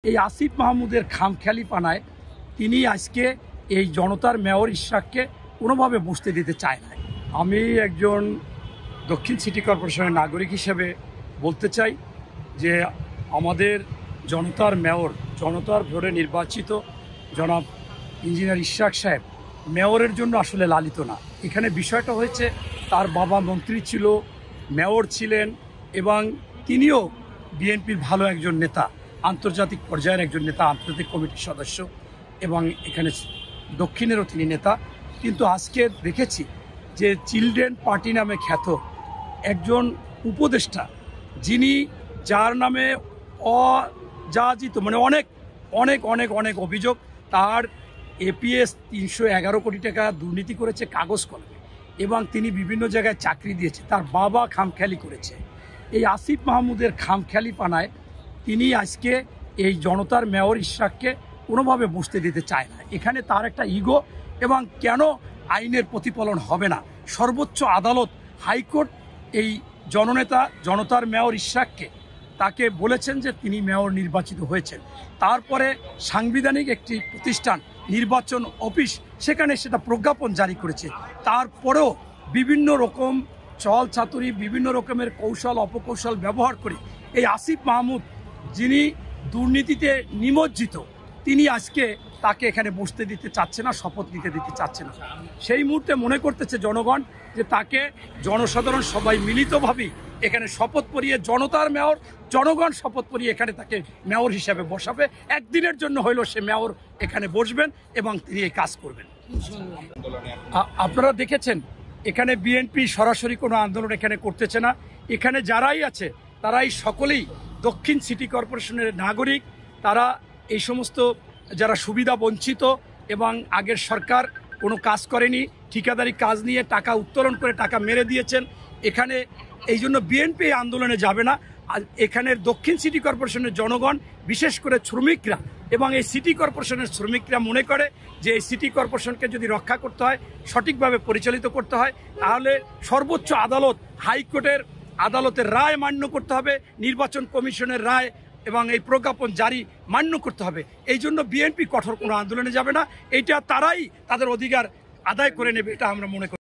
এই আসিফ মাহমুদের খামখেয়ালিপনায় তিনি আজকে এই জনতার মেয়র ইশরাককে কোনোভাবে বসতে দিতে চায় না। আমি একজন দক্ষিণ সিটি কর্পোরেশনের নাগরিক হিসেবে বলতে চাই যে আমাদের জনতার মেয়র, জনতার ভোটে নির্বাচিত জনাব ইঞ্জিনিয়ার ইশরাক সাহেব মেয়রের জন্য আসলে লালিত না। এখানে বিষয়টা হয়েছে তার বাবা মন্ত্রী ছিল, মেয়র ছিলেন এবং তিনিও বিএনপির ভালো একজন নেতা, আন্তর্জাতিক পর্যায়ের একজন নেতা, আন্তর্জাতিক কমিটির সদস্য এবং এখানে দক্ষিণেরও তিনি নেতা। কিন্তু আজকে দেখেছি যে চিলড্রেন পার্টি নামে খ্যাত একজন উপদেষ্টা, যিনি যার নামে অযাচিত অনেক অনেক অনেক অনেক অভিযোগ, তার এপিএস 311 কোটি টাকা দুর্নীতি করেছে কাগজ কলমে এবং তিনি বিভিন্ন জায়গায় চাকরি দিয়েছে, তার বাবা খামখেয়ালি করেছে। এই আসিফ মাহমুদের খামখেয়ালিপনায় তিনি আজকে এই জনতার মেয়র ইশরাককে কোনোভাবে বসতে দিতে চায় না। এখানে তার একটা ইগো এবং কেন আইনের প্রতিফলন হবে না। সর্বোচ্চ আদালত, হাইকোর্ট এই জননেতা জনতার মেয়র ইশরাককে তাকে বলেছেন যে তিনি মেয়র নির্বাচিত হয়েছেন। তারপরে সাংবিধানিক একটি প্রতিষ্ঠান নির্বাচন অফিস সেখানে সেটা প্রজ্ঞাপন জারি করেছে। তারপরেও বিভিন্ন রকম চল চাতুরি, বিভিন্ন রকমের কৌশল অপকৌশল ব্যবহার করে এই আসিফ মাহমুদ, যিনি দুর্নীতিতে নিমজ্জিত, তিনি আজকে তাকে এখানে বসতে দিতে চাচ্ছে না, শপথ নিতে দিতে চাচ্ছে না। সেই মুহূর্তে মনে করতেছে জনগণ যে তাকে জনসাধারণ সবাই মিলিতভাবেই এখানে শপথ পড়িয়ে জনতার মেয়র, জনগণ শপথ পড়িয়ে এখানে তাকে মেয়র হিসাবে বসাবে। একদিনের জন্য হইলেও সে মেয়র এখানে বসবেন এবং তিনি এই কাজ করবেন। আপনারা দেখেছেন এখানে বিএনপি সরাসরি কোনো আন্দোলন এখানে করতেছে না। এখানে যারাই আছে তারাই সকলেই দক্ষিণ সিটি কর্পোরেশনের নাগরিক। তারা এই সমস্ত যারা সুবিধা বঞ্চিত এবং আগের সরকার কোনো কাজ করেনি, ঠিকাদারি কাজ নিয়ে টাকা উত্তোলন করে টাকা মেরে দিয়েছেন, এখানে এই জন্য বিএনপি আন্দোলনে যাবে না। আর এখানের দক্ষিণ সিটি কর্পোরেশনের জনগণ, বিশেষ করে শ্রমিকরা এবং এই সিটি কর্পোরেশনের শ্রমিকরা মনে করে যে এই সিটি কর্পোরেশনকে যদি রক্ষা করতে হয়, সঠিকভাবে পরিচালিত করতে হয়, তাহলে সর্বোচ্চ আদালত, হাইকোর্টের আদালতের রায় মান্য করতে হবে, নির্বাচন কমিশনের রায় এবং এই প্রজ্ঞাপন জারি মান্য করতে হবে। এই জন্য বিএনপি কঠোর কোনো আন্দোলনে যাবে না। এইটা তারাই তাদের অধিকার আদায় করে নেবে, এটা আমরা মনে করি।